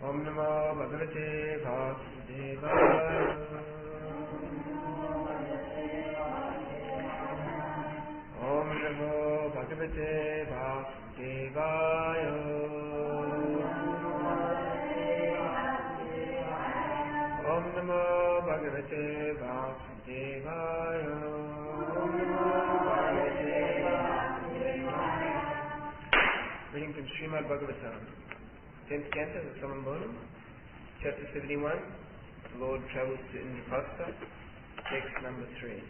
Om Namo Bhagavate Vasudevaya. Om Namo Bhagavate Vasudevaya. Om Namo Bhagavate Vasudevaya. Om Namo Bhagavate Vasudevaya. Reading from Srimad Bhagavatam, 10th canto, the Summum Bonum, chapter 71. The Lord travels to Indraprastha, text number 3.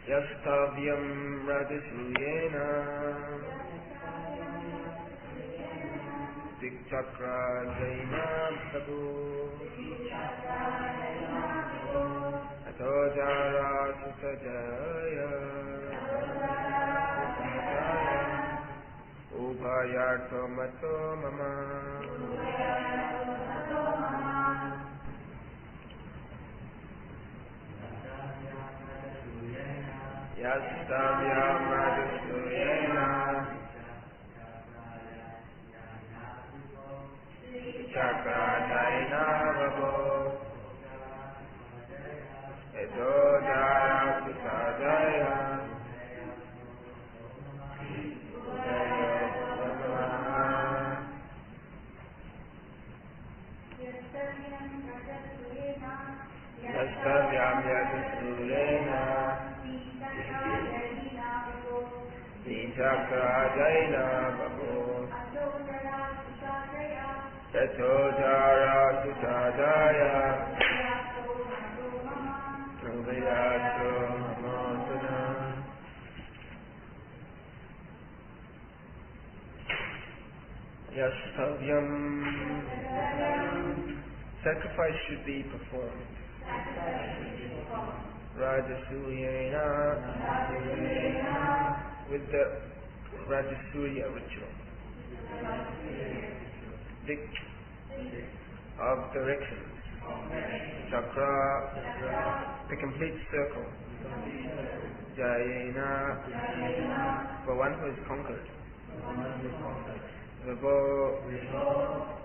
Yastavyam Radhisuyena Dikchakra Jaina Prabhu Atojara Sutajaya Ubhayartho Mato Mama. Yastavyam Radhisuyena Chakra Jaina Prabhu Atojara Sutajaya Yastavyam Radhisuyena Chakra Jaina Prabhu Atojara Sutajaya Uvayato Mamotana. Yastavyam. Sacrifice should be performed. Rajasuyena, with the Rajasuya ritual. Dik of directions. Chakra, the complete circle. Jayena, for one who is conquered. Vibho,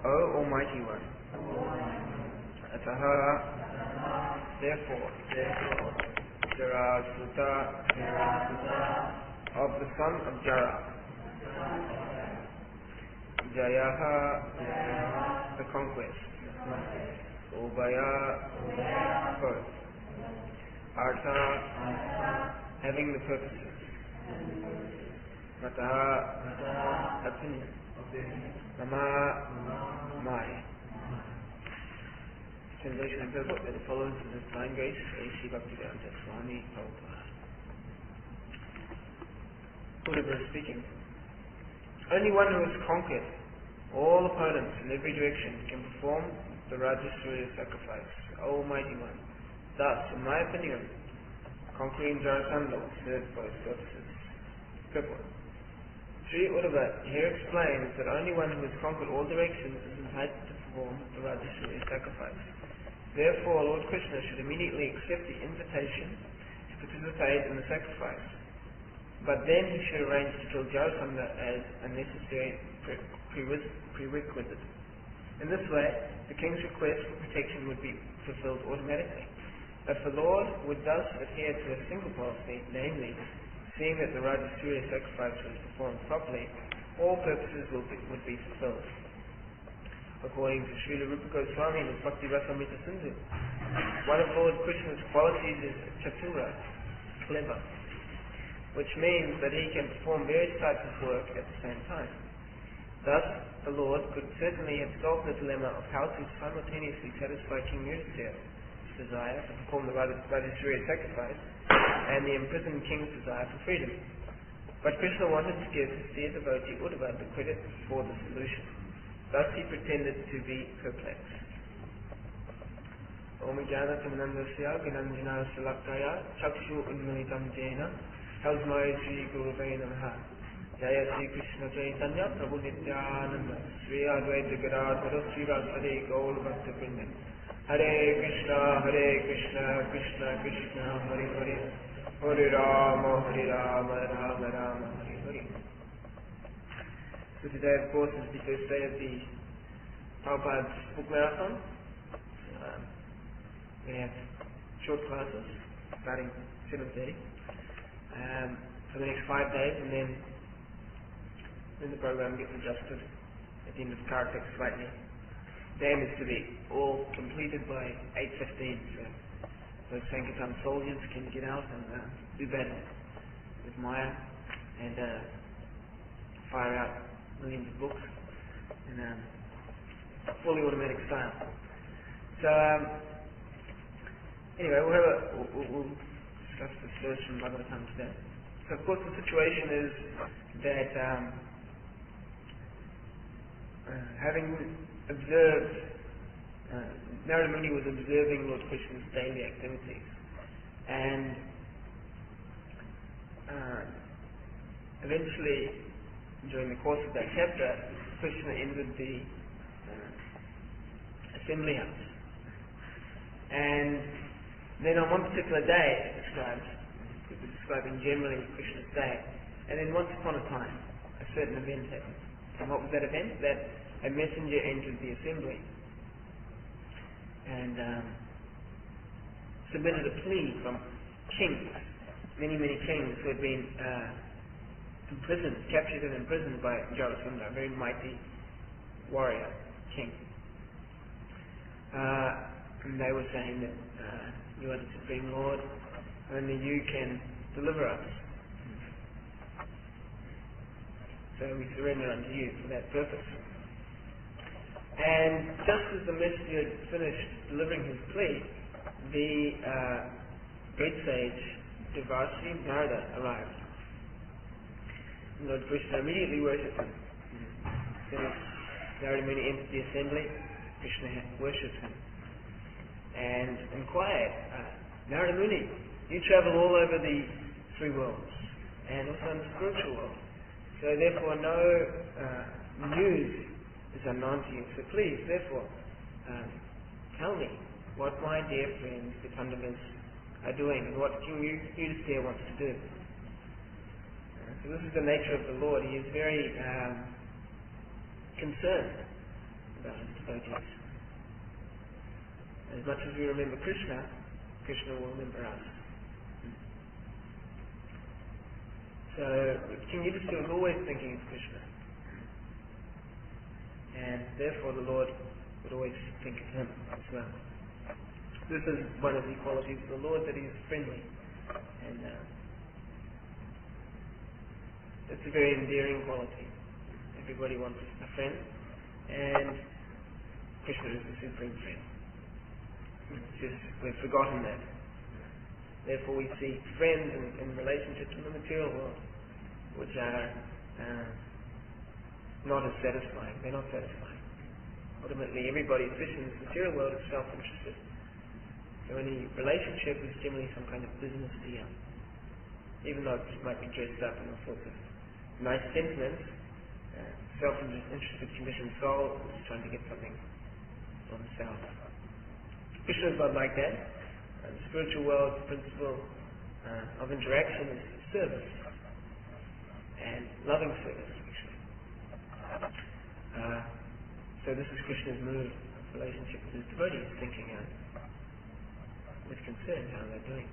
O Almighty One. Ataha, therefore, Jarasuta, of the son of Jara. Jayaha, the conquest. Ubhaya, birth. Artha, having the purposes. Mataha, opinion. Mama, my. Translation of the book that follows in the Divine Grace of A.C. Bhaktivedanta Swami Prabhupada. Buddha speaking. Only one who has conquered all opponents in every direction can perform the Rajasuya sacrifice, O Almighty One. Thus, in my opinion, conquering Jarasandha served both purposes. Purport. Sri Uddhava here explains that only one who has conquered all directions is entitled to perform the Rajasuya sacrifice. Therefore, Lord Krishna should immediately accept the invitation to participate in the sacrifice. But then he should arrange to kill Jarasandha as a necessary prerequisite. In this way, the king's request for protection would be fulfilled automatically. If the Lord would thus adhere to a single policy, namely, seeing that the Rajasuya sacrifice was performed properly, all purposes would be fulfilled. According to Srila Rupa Goswami in his Bhakti Rasamrita Sindhu, one of Lord Krishna's qualities is chatura, clever, which means that he can perform various types of work at the same time. Thus, the Lord could certainly have solved the dilemma of how to simultaneously satisfy King Yudhisthira's desire to perform the Rajasuya sacrifice and the imprisoned king's desire for freedom. But Krishna wanted to give his dear devotee Uddhava the credit for the solution. Thus he pretended to be perplexed. Om Jnana Tamanandasya Gnanjana Salakaya Chakshu Unmilitam Jena Tasmai Sri Gurave Namaha. Jaya Sri Krishna Chaitanya Prabhu Nityananda Sri Advaita Gadadhara Sri Vasari Gaur Bhakta Vrinda. Hare Krishna Krishna Krishna Hare Hare Hare Rama Rama Rama Hare Hare. So today, of course, is the first day of the Prabhupada's book marathon. We have short classes starting 7:30 for the next 5 days, and then the program gets adjusted at the end of the Kartik slightly. The aim is to be all completed by 8:15, so those Sankirtan soldiers can get out and do battle with Maya and fire out millions of books in fully automatic style. So anyway, we'll discuss this verse from Bhagavatam today. So of course the situation is that having observed, Narada Muni was observing Lord Krishna's daily activities, and eventually, during the course of that chapter, Krishna entered the assembly house. And then on one particular day, it was describing generally Krishna's day, and then once upon a time, a certain event happened. And what was that event? That a messenger entered the assembly and submitted a plea from kings, many kings who had been imprisoned, captured and imprisoned by Jarasandha, a very mighty warrior king. And they were saying that you are the Supreme Lord, only you can deliver us. So we surrender unto you for that purpose. And just as the messenger had finished delivering his plea, the great sage Devarsi Narada arrived. Lord Krishna immediately worshipped him. So Narada Muni entered the assembly, Krishna worshipped him and inquired, Narada Muni, you travel all over the three worlds and also in the spiritual world, so therefore no news is unknown to you. So please, therefore, tell me what my dear friends, the Pandavas, are doing and what King Yudhisthira wants to do. So this is the nature of the Lord. He is very concerned about his devotees. As much as we remember Krishna, Krishna will remember us. So King Yudhisthira was always thinking of Krishna. And therefore the Lord would always think of him as well. This is one of the qualities of the Lord, that he is friendly. And it's a very endearing quality. Everybody wants a friend, and Krishna is the supreme friend. It's just we've forgotten that. Therefore we see friends and relationships in the material world which are not as satisfying. They're not satisfying. Ultimately everybody, especially in this material world, is self-interested. So any relationship is generally some kind of business deal. Even though it might be dressed up in all sorts of nice sentiments, self-interested conditioned soul is trying to get something for himself. Krishna is not like that. The spiritual world, the principle of interaction is service, and loving service, actually. So this is Krishna's mood of relationship with his devotees, thinking with concern how they're doing.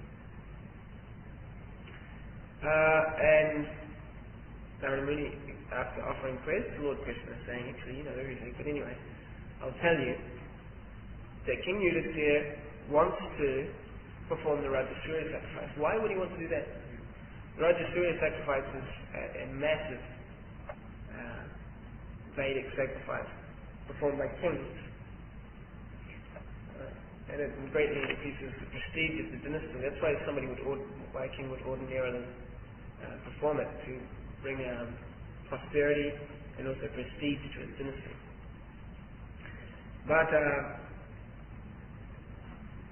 And Narada Muni, after offering praise to Lord Krishna, saying, actually, you know everything, but anyway, I'll tell you that King Yudhisthira wants to perform the Rajasuya sacrifice. Why would he want to do that? The Rajasuya sacrifice is a massive Vedic sacrifice performed by kings. And it greatly increases the prestige of the dynasty. That's why a king would ordinarily perform it, to bring prosperity and also prestige to his dynasty. But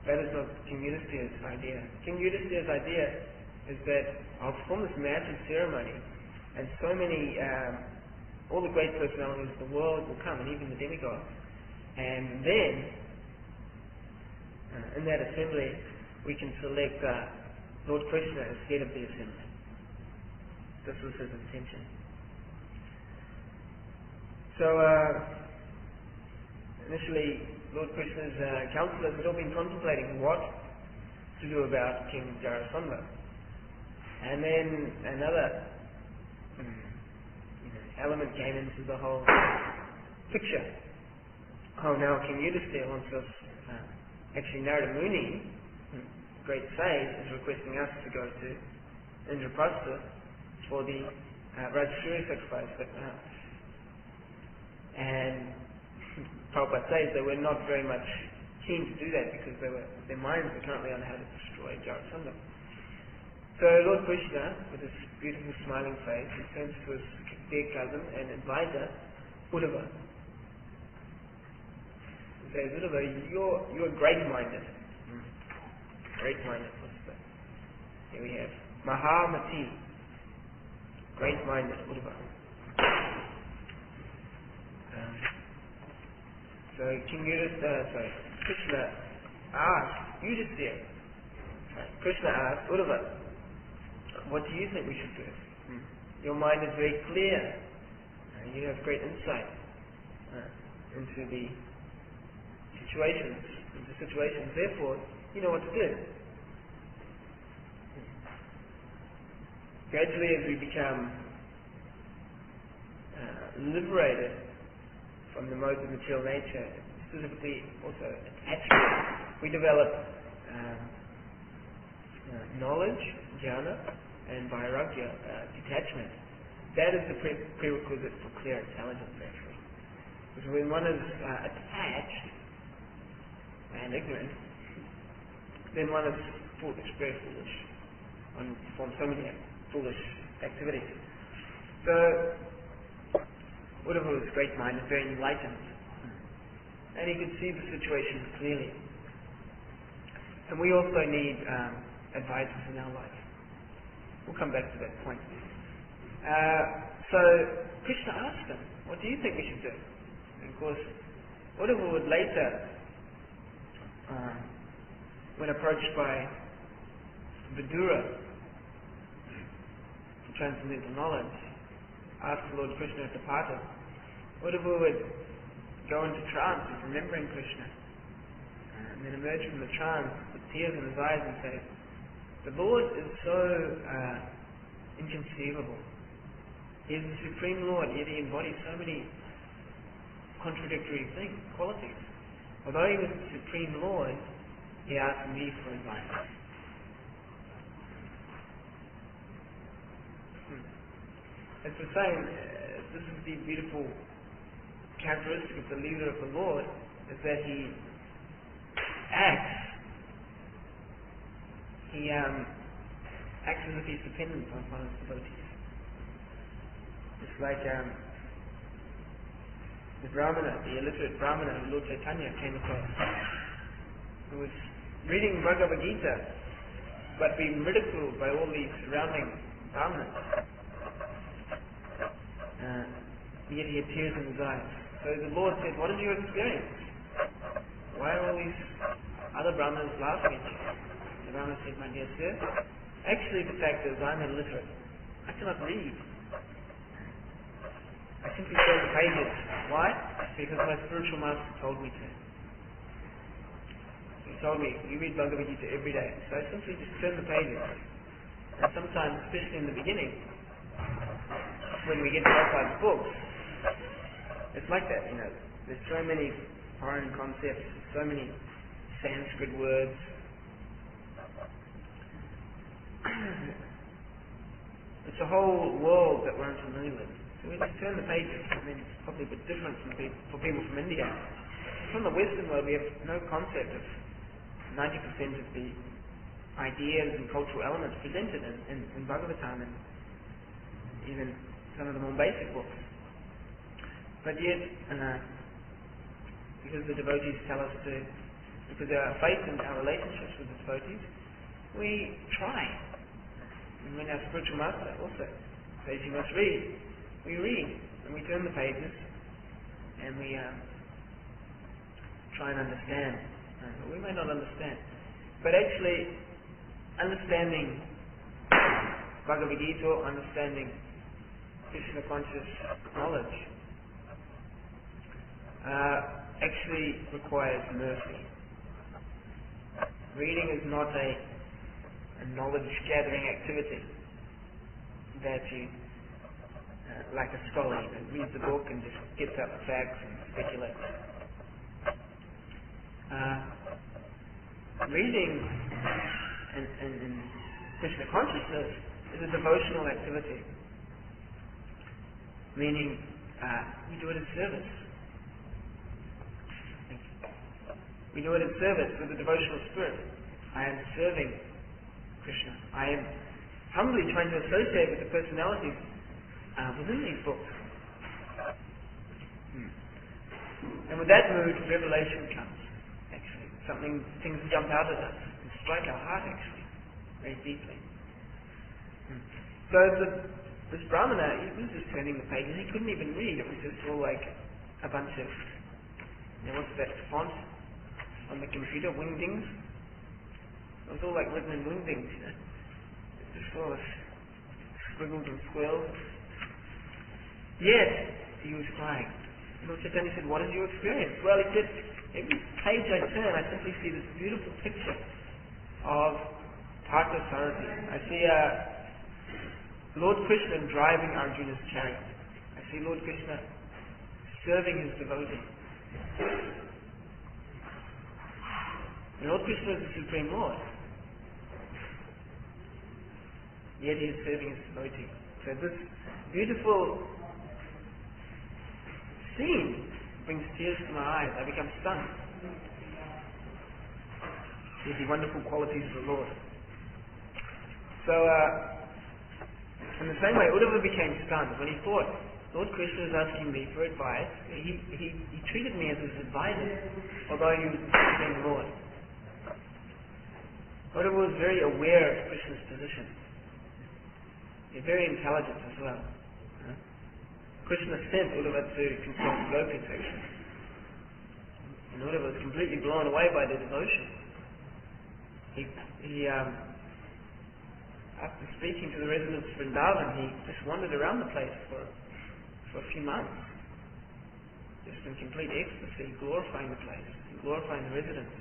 that is not King Yudhisthira's idea. King Yudhisthira's idea is that I'll perform this massive ceremony, and so many, all the great personalities of the world will come, and even the demigods. And then, in that assembly, we can select Lord Krishna as head of the assembly. This was his intention. So initially, Lord Krishna's councillors had all been contemplating what to do about King Jarasandha. And then another element came into the whole picture. Oh, now King Yudhisthira wants us, actually Narada Muni, great sage, is requesting us to go to Indraprastha for the Rajasuya sacrifice. And Prabhupada says they were not very much keen to do that because their minds were currently on how to destroy Jarasandha. So Lord Krishna, with his beautiful smiling face, he turns to his dear cousin and advisor, Uddhava. He says, Uddhava, you're great-minded. Great-minded, what's that? Here we have Mahamati, great-minded Uddhava. So Krishna asked Yudhisthira. Krishna asked Uddhava, what do you think we should do? Your mind is very clear. You have great insight into the situations. Therefore, you know what to do. Gradually, as we become liberated from the modes of material nature, specifically also attachment, we develop knowledge, jhana, and vairagya, detachment. That is the prerequisite for clear intelligence, actually. Because when one is attached and ignorant, then one is very foolish. One performs so many foolish activities. So, Uddhava was great-minded, very enlightened, and he could see the situation clearly. And we also need advisors in our life. We'll come back to that point. So Krishna asked him, what do you think we should do? And of course, Uddhava would later, when approached by Vidura for transcendental knowledge, after Lord Krishna had departed, Uddhava would go into trance of remembering Krishna, and then emerge from the trance with tears in his eyes and say, the Lord is so inconceivable. He is the Supreme Lord, yet He embodies so many contradictory qualities. Although He was the Supreme Lord, He asked me for advice. As we're saying, this is the beautiful characteristic of the leader of the Lord, is that He acts as if he's dependent upon his devotees. It's like the Brahmana, the illiterate Brahmana who Lord Chaitanya came across, who was reading Bhagavad Gita, but being ridiculed by all these surrounding Brahmanas. Yet he had tears in his eyes. So the Lord said, what is your experience? Why are all these other Brahmanas laughing at you? The Brahmana said, my dear sir, actually the fact is I'm illiterate. I cannot read. I simply turn the pages. Why? Because my spiritual master told me to. He told me, you read Bhagavad Gita every day. So I simply just turn the pages. And sometimes, especially in the beginning, when we get to Prabhupada's books, it's like that, There's so many foreign concepts, so many Sanskrit words. It's a whole world that we're unfamiliar with. So we just turn the pages. I mean, it's probably a bit different for people from India. From the Western world, we have no concept of 90% of the ideas and cultural elements presented in Bhagavatam and even some of the more basic books. But yet, because the devotees tell us to, because our faith and our relationships with the devotees, we try. And when our spiritual master also says you must read, we read and we turn the pages and we try and understand. We may not understand, but actually understanding Bhagavad Gita, understanding Krishna conscious knowledge actually requires mercy. Reading is not a knowledge-gathering activity that you, like a scholar, reads a book and just gets out the facts and speculates. Reading and Krishna consciousness is a devotional activity, meaning we do it in service. We do it in service with a devotional spirit. I am serving Krishna. I am humbly trying to associate with the personalities within these books. And with that mood, revelation comes. Actually, things jump out at us and strike our heart actually very deeply. So this Brahmana, he was just turning the pages. He couldn't even read. It was just all like a bunch of, what's that font on the computer? Wingdings. It was all like written in wingdings, just all this squiggles and squirrels. Yet he was crying. And Lord Chaitanya said, "What is your experience?" Well, he said, "Every page I turn, I simply see this beautiful picture of Partha-Sarathi. I see Lord Krishna driving Arjuna's chariot. I see Lord Krishna serving his devotee. And Lord Krishna is the Supreme Lord. Yet he is serving his devotee." So this beautiful scene brings tears to my eyes. I become stunned. See the wonderful qualities of the Lord. So, in the same way, Uddhava became stunned when he thought, Lord Krishna is asking me for advice. He treated me as his advisor, although he was the Supreme Lord. Uddhava was very aware of Krishna's position. He's very intelligent as well. Krishna sent Uddhava to consult the gopis actually. And Uddhava was completely blown away by their devotion. He after speaking to the residents of Vrindavan, he just wandered around the place for a few months, just in complete ecstasy, glorifying the place, glorifying the residents.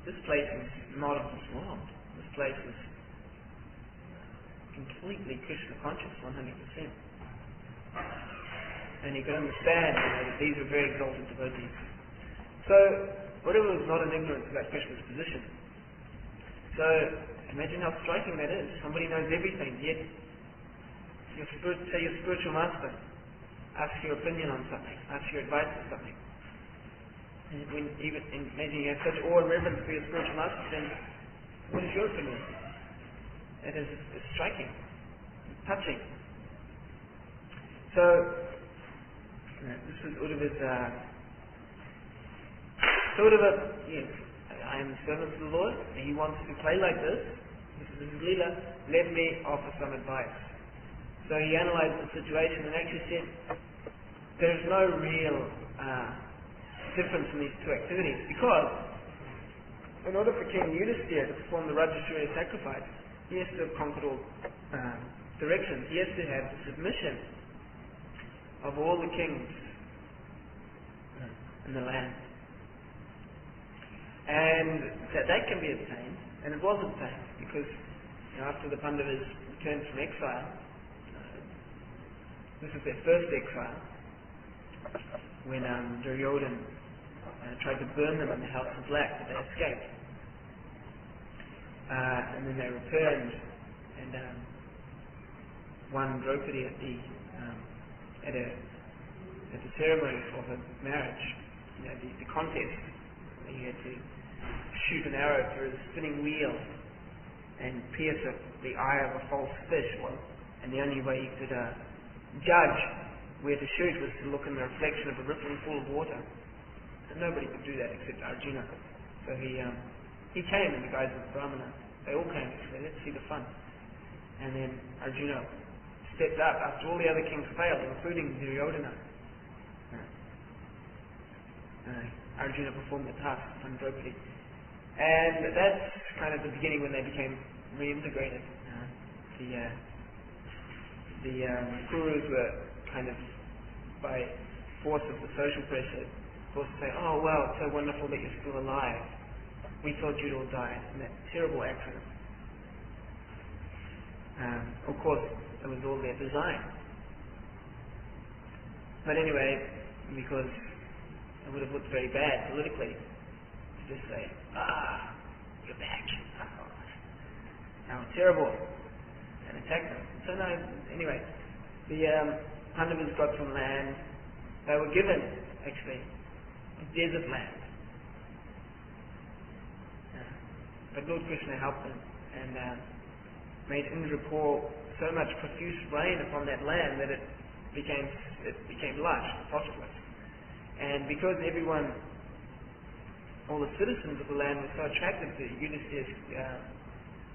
This place is not of this world. This place is completely Krishna conscious, 100%. And he could understand that these were very exalted devotees. So, Uddhava was not in ignorance about Krishna's position. So, imagine how striking that is. Somebody knows everything, yet your spiritual master asks your opinion on something, asks your advice on something. And imagine you have such awe and reverence for your spiritual master, then what is your opinion? It is striking, touching. So, this is Uddhava's. Uddhava, yes, I am the servant of the Lord, and he wants to play like this. This is his Leela. Let me offer some advice. So he analyzed the situation and actually said, there is no real difference in these two activities, because in order for King Yudhisthira to perform the Rajasuya sacrifice, he has to have conquered all directions. He has to have the submission of all the kings in the land. And that can be obtained, and it was obtained, because after the Pandavas returned from exile, this is their first exile, when Duryodhana tried to burn them in the House of Black, but they escaped. And then they returned and won Draupadi at the ceremony for her marriage, the contest. He had to shoot an arrow through a spinning wheel and pierce the eye of a false fish. And the only way he could judge where to shoot was to look in the reflection of a rippling pool of water. And nobody could do that except Arjuna. So he came in the guise of a Brahmana. They all came actually. Let's see the fun. And then Arjuna stepped up after all the other kings failed, including Duryodhana. Arjuna performed the task on Draupadi. And that's kind of the beginning when they became reintegrated. The Kurus were kind of, by force of the social pressure, forced to say, oh wow, it's so wonderful that you're still alive. We thought you'd all died in that terrible accident. Of course, it was all their design. But anyway, because it would have looked very bad politically to just say, you're back. How terrible. And attack them. So no, anyway, the Pandavas got some land. They were given, actually, a desert land. But Lord Krishna helped them and made Indra pour so much profuse rain upon that land that it became lush, prosperous. And because everyone, all the citizens of the land were so attracted to Yudhishthira's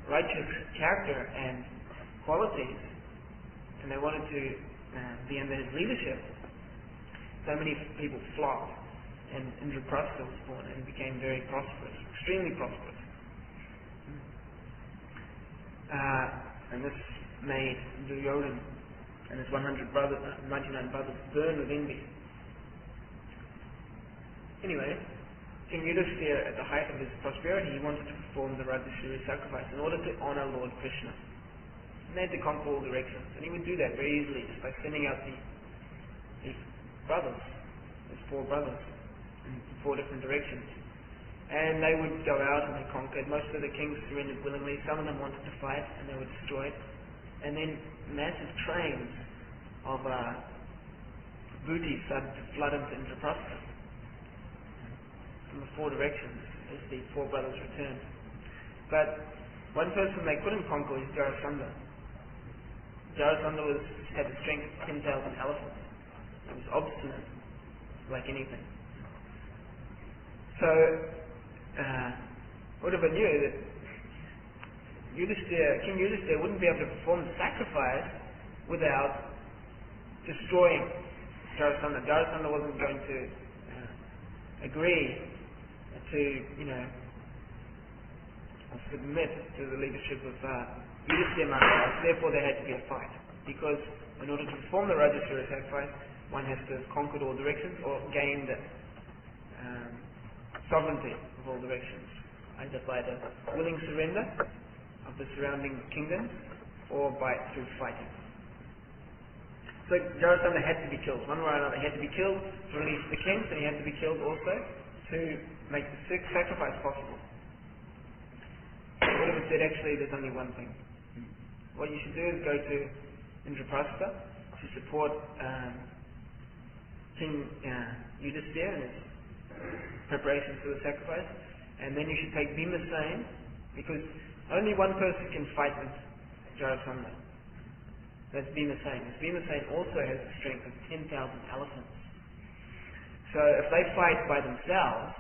righteous character and qualities, and they wanted to be under his leadership, so many people flocked, and Indraprastha was born and became very prosperous, extremely prosperous. And this made Duryodhana and his 99 brothers burn with envy. Anyway, King Yudhishthira, at the height of his prosperity, he wanted to perform the Rajasuya sacrifice in order to honor Lord Krishna. And they had to conquer all directions. And he would do that very easily just by sending out his brothers, his 4 brothers, in 4 different directions. And they would go out and they conquered. Most of the kings surrendered willingly. Some of them wanted to fight and they were destroyed. And then massive trains of booty started to flood into Indraprastha from the 4 directions as the 4 brothers returned. But one person they couldn't conquer was Jarasandha. Jarasandha had the strength of 10,000 elephants. He was obstinate, like anything. So Uddhava knew that King Yudhishthira wouldn't be able to perform the sacrifice without destroying Jarasandha. Jarasandha wasn't going to agree to, submit to the leadership of Yudhishthira Maharaj. Therefore, there had to be a fight, because in order to perform the Rajasuya sacrifice, one has to have conquered all directions or gained sovereignty of all directions, either by the willing surrender of the surrounding kingdoms or through fighting. So Jarasandha had to be killed. One way or another, he had to be killed to release the kings, and he had to be killed also to make the sacrifice possible. Uddhava said, actually, there's only one thing. What you should do is go to Indraprastha to support King Yudhishthira and his preparations for the sacrifice, and then you should take Bhimasen, because only one person can fight with Jarasandha. That's Bhimasen. Bhimasen also has the strength of 10,000 elephants. So if they fight by themselves,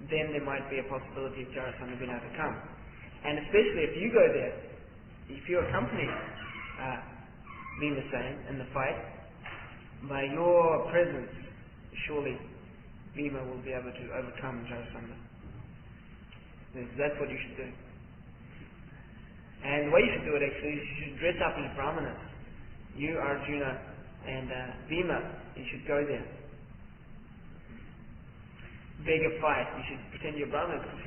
then there might be a possibility of Jarasandha being overcome. And especially if you go there, if you accompany Bhimasen in the fight, by your presence, surely Bhima will be able to overcome Jarasandha. That's what you should do. And the way you should do it actually is you should dress up as Brahmanas. You, Arjuna, and Bhima, you should go there. Beg a fight. You should pretend you're Brahmanas, because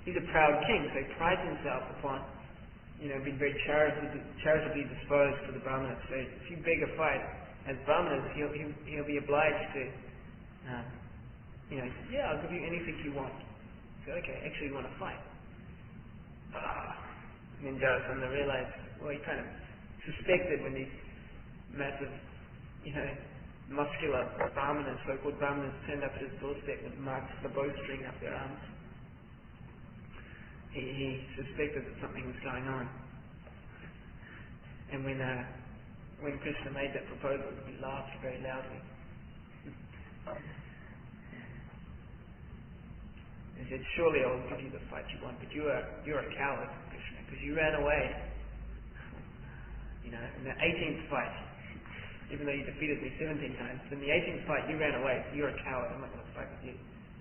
he's a proud king, so he prides himself upon being very charitably disposed to the Brahmanas. So if you beg a fight as Brahmanas, he'll be obliged to I'll give you anything you want. So, okay, actually you want to fight. And then Jarasandha realized, he kind of suspected when these massive, muscular Brahmanas, so-called Brahmanas, turned up at his doorstep with marks of the bowstring up their arms. He suspected that something was going on. And when Krishna made that proposal, he laughed very loudly. He said, surely I will give you the fight you want, but you're a coward, Krishna, because you ran away. In the 18th fight, even though you defeated me 17 times, in the 18th fight you ran away, so you're a coward, I'm not going to fight with you.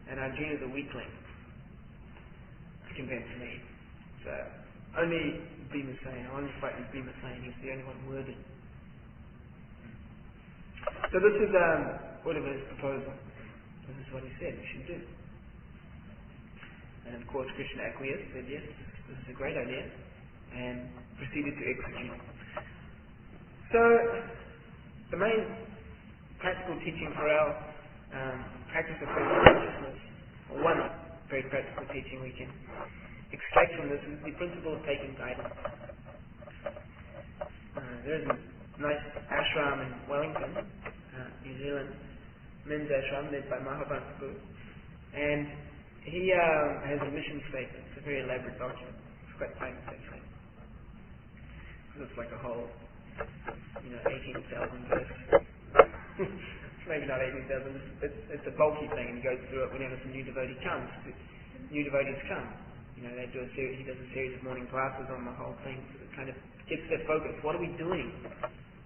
And Arjuna's a weakling compared to me. So only Bhimasen, I'll only fight with Bhimasen, he's the only one worthy. So this is Uddhava's proposal. This is what he said we should do. And of course Krishna acquiesced, said yes, this is a great idea, and proceeded to execute. So the main practical teaching for our practice of personal consciousness, or one very practical teaching we can extract from this, is the principle of taking guidance. There's a nice ashram in Wellington, New Zealand, men's ashram led by Mahavanta Guru, and he has a mission statement. It's a very elaborate document. It's quite famous actually. It's like a whole, 18,000 verse. Maybe not 18,000. It's a bulky thing, and he goes through it whenever some new devotee comes. New devotees come. They do he does a series of morning classes on the whole thing. So it kind of gets their focus. What are we doing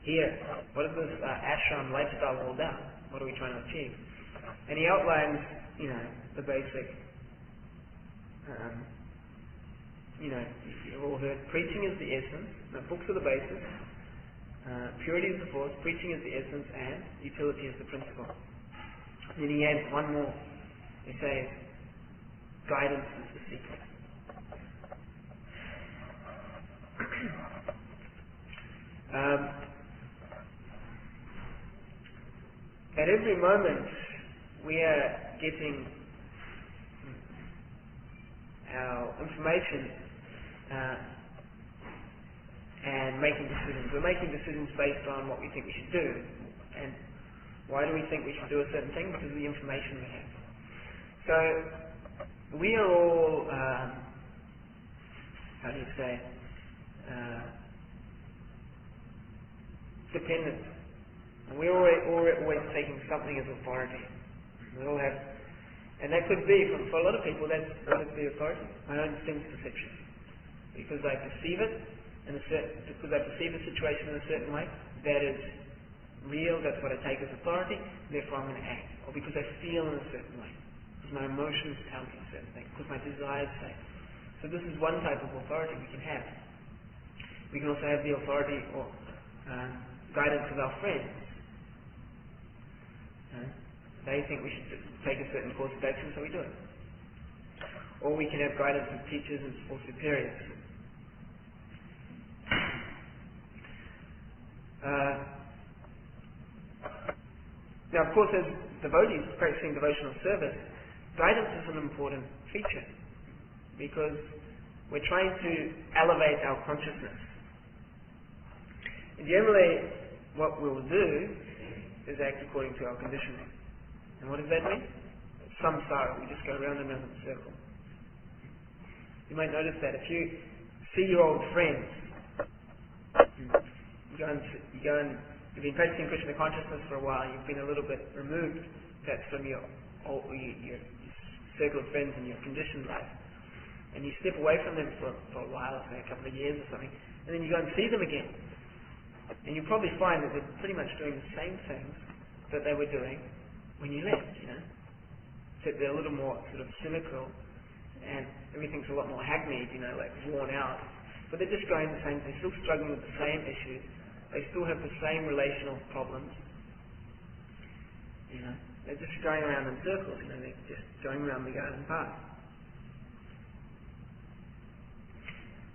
here? What is this ashram lifestyle all about? What are we trying to achieve? And he outlines, the basic. You've all heard, preaching is the essence. No, books are the basis. Purity is the force. Preaching is the essence, and utility is the principle. And then he adds one more. He says, guidance is the secret. At every moment we are getting our information and making decisions. We're making decisions based on what we think we should do. And why do we think we should do a certain thing? Because of the information we have. So we are all dependent. And we're always taking something as authority. We all have, and that could be, for a lot of people, that's what is the authority? My own sense perception. Because I perceive it, because I perceive a situation in a certain way, that is real, that's what I take as authority, therefore I'm going to act. Or because I feel in a certain way. Because my emotions tell me a certain thing. Because my desires say. So this is one type of authority we can have. We can also have the authority or guidance of our friends. They think we should take a certain course of action, so we do it. Or we can have guidance of teachers or superiors. Now, of course, as devotees practicing devotional service, guidance is an important feature because we're trying to elevate our consciousness. And generally, what we'll do is act according to our conditioning. And what does that mean? Samsara. We just go round and round in a circle. You might notice that if you see your old friends, you've been practicing Krishna consciousness for a while, you've been a little bit removed perhaps from your circle of friends and your conditioned life. And you step away from them for a while, say a couple of years or something, and then you go and see them again. And you probably find that they're pretty much doing the same things that they were doing when you left, Except they're a little more sort of cynical and everything's a lot more hackneyed, like worn out. But they're just going the same, they're still struggling with the same issues. They still have the same relational problems. They're just going around in circles, they're just going around the garden path.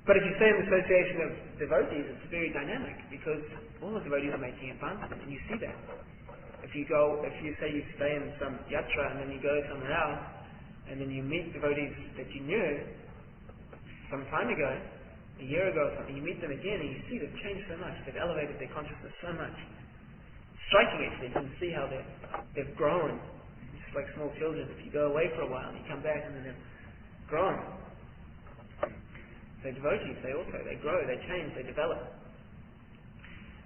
But if you stay in the association of devotees, it's very dynamic because all the devotees are making advancement, and you see that. If you say you stay in some yatra and then you go somewhere else, and then you meet devotees that you knew some time ago, a year ago or something, you meet them again and you see they've changed so much, they've elevated their consciousness so much. Striking actually, you can see how they've grown. Just like small children, if you go away for a while and you come back and then they've grown. So devotees, they grow, they change, they develop.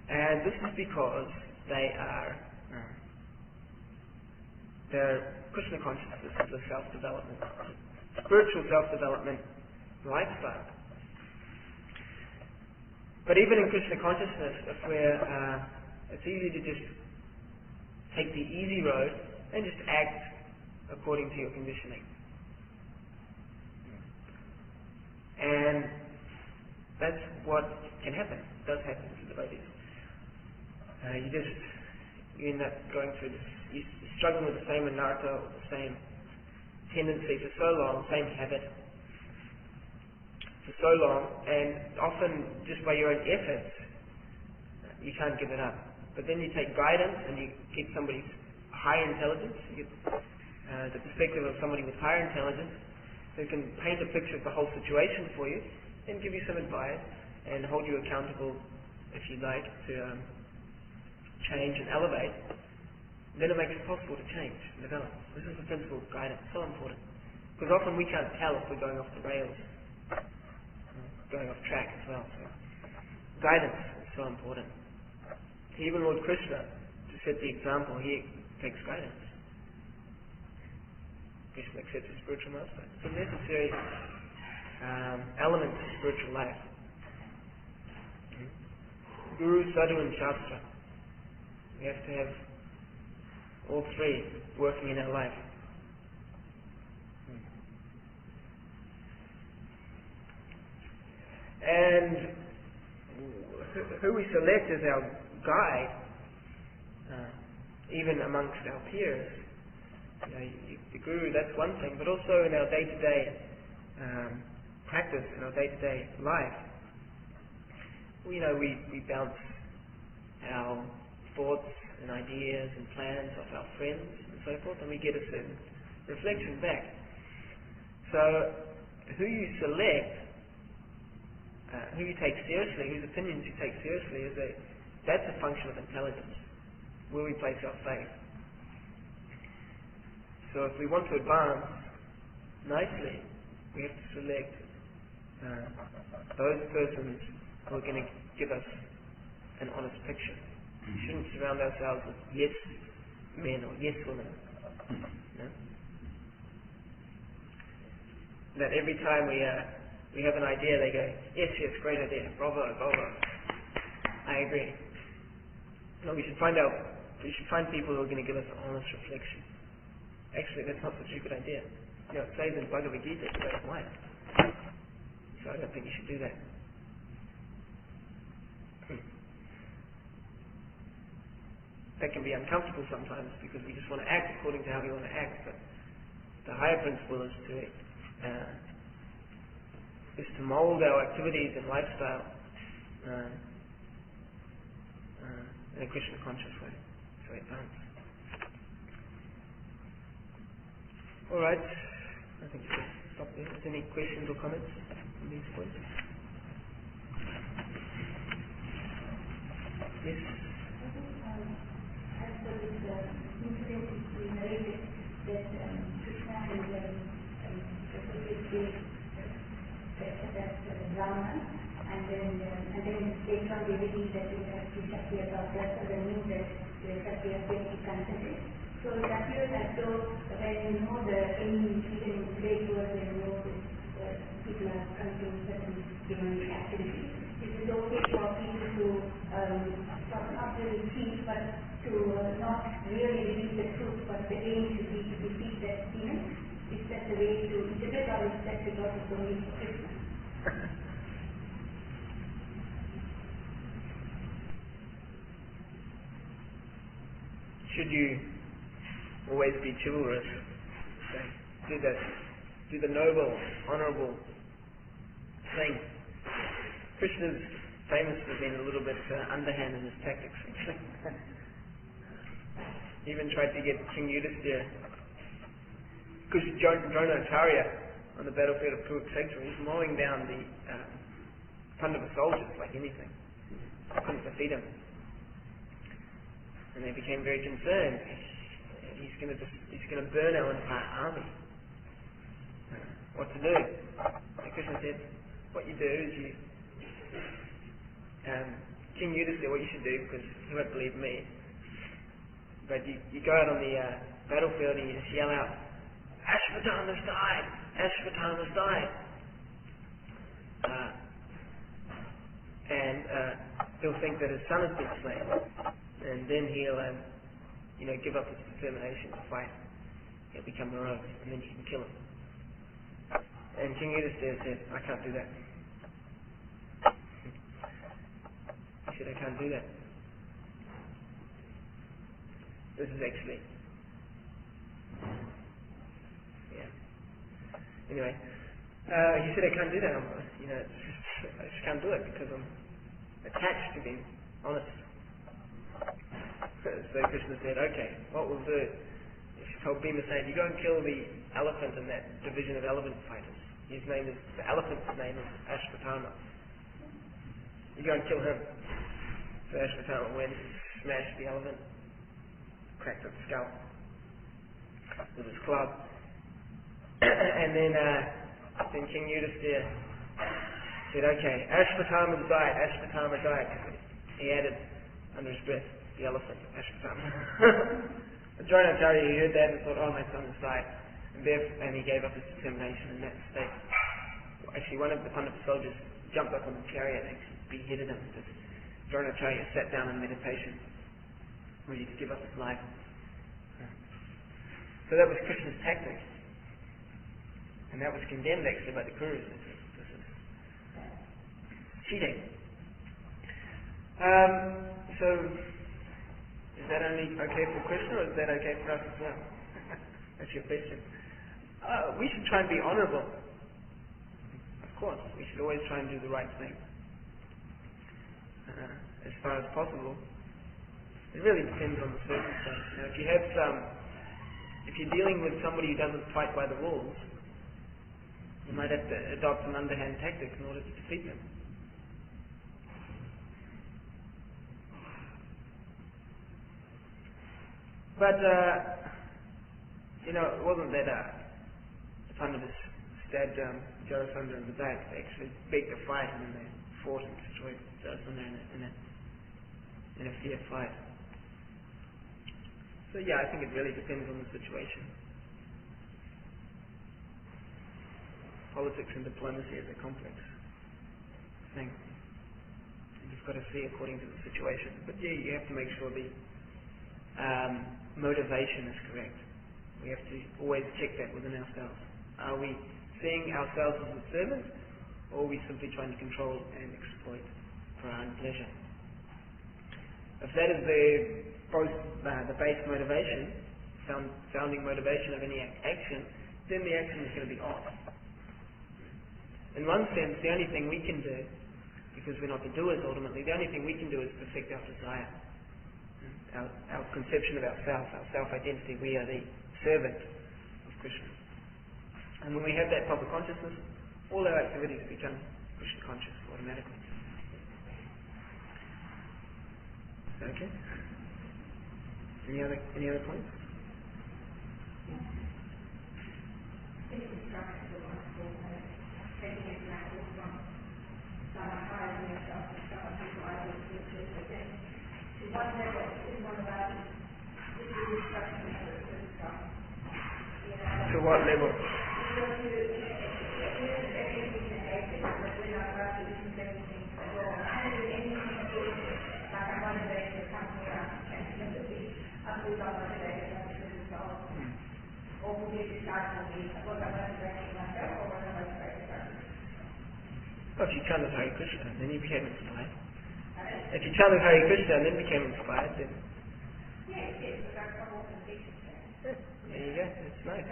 And this is because their Krishna consciousness is a self-development, spiritual self-development lifestyle. But even in Krishna consciousness, if it's easy to just take the easy road and just act according to your conditioning. And that's what can happen. It does happen to devotees. You end up going through this you're struggling with the same anatta or the same tendency for so long, same habit for so long, and often just by your own efforts, you can't give it up. But then you take guidance and you get somebody's higher intelligence, you get the perspective of somebody with higher intelligence who can paint a picture of the whole situation for you and give you some advice and hold you accountable, if you like, to change and elevate. Then it makes it possible to change and develop. This is the principle of guidance, so important. Because often we can't tell if we're going off the rails, going off track as well. So guidance is so important. Even Lord Krishna, to set the example, he takes guidance. Krishna accepts the spiritual master. It's a necessary element of spiritual life. Guru, Sadhu and Shastra. We have to have all three working in our life. And who we select as our guide, even amongst our peers, the Guru, that's one thing, but also in our day-to-day practice, in our day-to-day life, we bounce our thoughts and ideas and plans off our friends and so forth, and we get a certain reflection back. So who you select, who you take seriously, whose opinions you take seriously, that's a function of intelligence, where we place our faith. So if we want to advance nicely, we have to select those persons who are going to give us an honest picture. We shouldn't surround ourselves with yes men or yes women. No? That every time we have an idea, they go, yes, great idea, bravo. I agree. No, we should find people who are going to give us an honest reflection. Actually, that's not such a good idea. It says in Bhagavad Gita, you don't mind. So I don't think you should do that. That can be uncomfortable sometimes because we just want to act according to how we want to act. But the higher principle is to mold our activities and lifestyle in a Krishna conscious way. So it advance. All right. I think we should stop there. Is there any questions or comments on these points? Yes. As for this incident which we narrated, that Krishna is associated as Brahman, and then later on they reveal that they have to Shakti as author, so they knew that Shakti has been consented. So it appears as though when you know the enemy, even in today's world, when you know that people are committing certain demonic activities, it is okay for people to not really cheat, but to not really reveal the truth, but the aim should be to defeat that demon. Is that the way to interpret, or is that because it's only for Krishna? Should you always be chivalrous? Do the noble, honourable thing. Krishna's famous for being a little bit underhand in his tactics. He even tried to get King Yudhisthira, because Dronacharya on the battlefield of Kurukshetra, he's mowing down the Pandava soldiers like anything. Couldn't defeat him. And they became very concerned. He's going to burn our entire army. What to do? And Krishna said, what you do is King Yudhisthira, what you should do, because he won't believe me, but you go out on the battlefield and you just yell out, Ashvatthama's died! Ashvatthama's died! And he'll think that his son has been slain, and then he'll give up his determination to fight. He'll become morose, and then you can kill him. And King Yudhisthira said, I can't do that. He said, I can't do that. This is actually Anyway, he said I can't do that. I just can't do it because I'm attached to being honest. So Krishna said, okay, what we'll do, she told Bhima, saying, you go and kill the elephant in that division of elephant fighters. The elephant's name is Ashwatthama. You go and kill him. So Ashwatthama went and smashed the elephant, cracked its skull with his club. And then King Yudhisthira said, okay, Ashwatthama died. He added under his breath, the elephant, Ashwatthama. Dronacharya heard that and thought, oh, my son has died. And he gave up his determination in that state. Actually, one of the Pandava soldiers jumped up on the chariot and beheaded him. Dronacharya sat down in meditation, ready to give up his life. So that was Krishna's tactic. And that was condemned actually by the Kurus. This is cheating. So, is that only okay for Krishna, or is that okay for us as well? That's your question. We should try and be honourable. Of course, we should always try and do the right thing. As far as possible. It really depends on the circumstance. If you're dealing with somebody who doesn't fight by the rules, you might have to adopt an underhand tactic in order to defeat them. But, it wasn't that the Pandavas stabbed Jarasandha in the back. They actually begged to fight, and then they fought and destroyed Jarasandha in a fair fight. So yeah, I think it really depends on the situation. Politics and diplomacy is a complex thing. And you've got to see according to the situation. But yeah, you have to make sure the motivation is correct. We have to always check that within ourselves. Are we seeing ourselves as a servant, or are we simply trying to control and exploit for our own pleasure? If that is the base motivation, founding motivation of any action, then the action is going to be off. In one sense, the only thing we can do, because we're not the doers ultimately, the only thing we can do is perfect our desire. Our conception of ourselves, our self-identity. We are the servant of Krishna. And when we have that proper consciousness, all our activities become Krishna conscious automatically. Okay? Any other points? To what level? Well, if you chant Hare Krishna, then you became inspired. If you chanted Hare Krishna and then became inspired, then... Yeah, there you go, that's nice.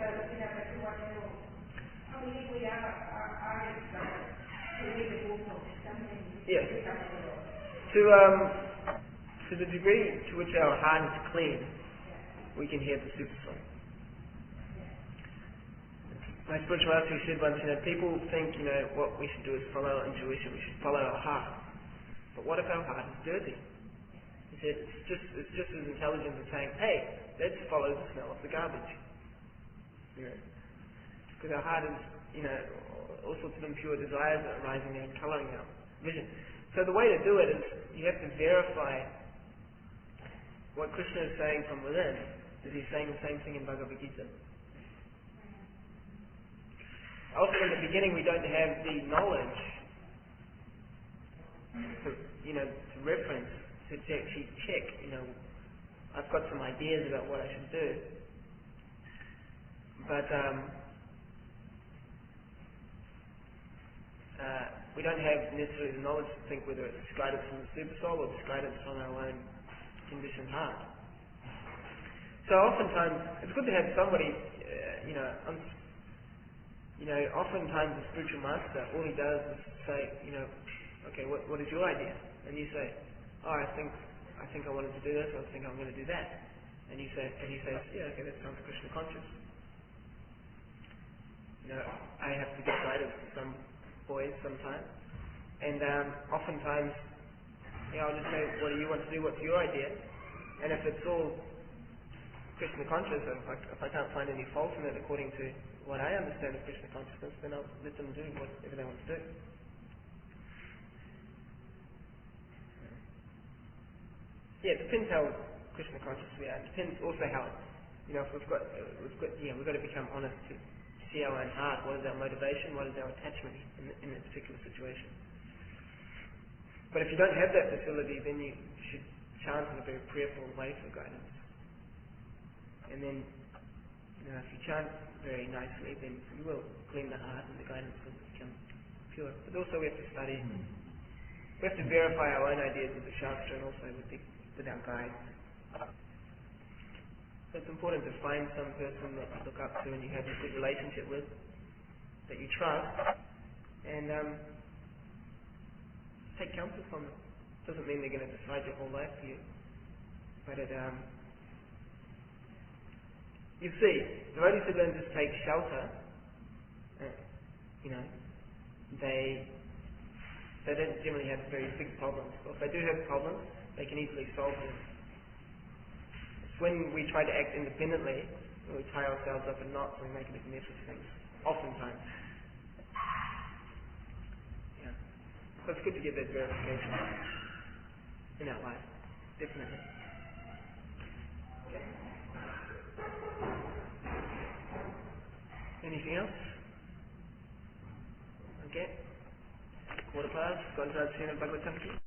Yes. To the degree to which our heart is clean, we can hear the super soul. My spiritual master said once, people think, what we should do is follow our intuition, we should follow our heart. But what if our heart is dirty? He said, it's just as intelligent as saying, hey, let's follow the smell of the garbage. Because our heart is, all sorts of impure desires are arising there and colouring our vision. So the way to do it is, you have to verify what Krishna is saying from within, that he's saying the same thing in Bhagavad Gita. Often in the beginning we don't have the knowledge to reference, to actually check, I've got some ideas about what I should do. But we don't have necessarily the knowledge to think whether it's guidance from the super soul or it's guidance from our own conditioned heart. So oftentimes it's good to have somebody, Oftentimes the spiritual master, all he does is say, okay, what is your idea? And you say, oh, I think I wanted to do this, or I think I'm going to do that. And he says, yeah, okay, that sounds Krishna conscious. I have to give guidance to some boys sometimes, and oftentimes, I'll just say, what do you want to do? What's your idea? And if it's all Krishna conscious, and if I can't find any fault in it according to what I understand of Krishna consciousness, then I'll let them do whatever they want to do. Yeah, it depends how Krishna conscious we are. It depends also how, if we've got to become honest to see our own heart. What is our motivation? What is our attachment in a particular situation? But if you don't have that facility, then you should chant in a very prayerful way for guidance. And then, if you chant very nicely, then you will clean the heart and the guidance will become pure. But also we have to study. We have to verify our own ideas with the Shastra and also with our guides. So it's important to find some person that you look up to and you have a good relationship with, that you trust, and take counsel from them. Doesn't mean they're going to decide your whole life for you, but you see, devotees who learn to take shelter, they don't generally have very big problems. Or if they do have problems, they can easily solve them. It's when we try to act independently, when we tie ourselves up in knots and we make a big mess of things, oftentimes. Yeah. So it's good to get that verification in our life, definitely. Okay. Anything else? Okay. Quarter past, Gandharv Sena Bhagavatam.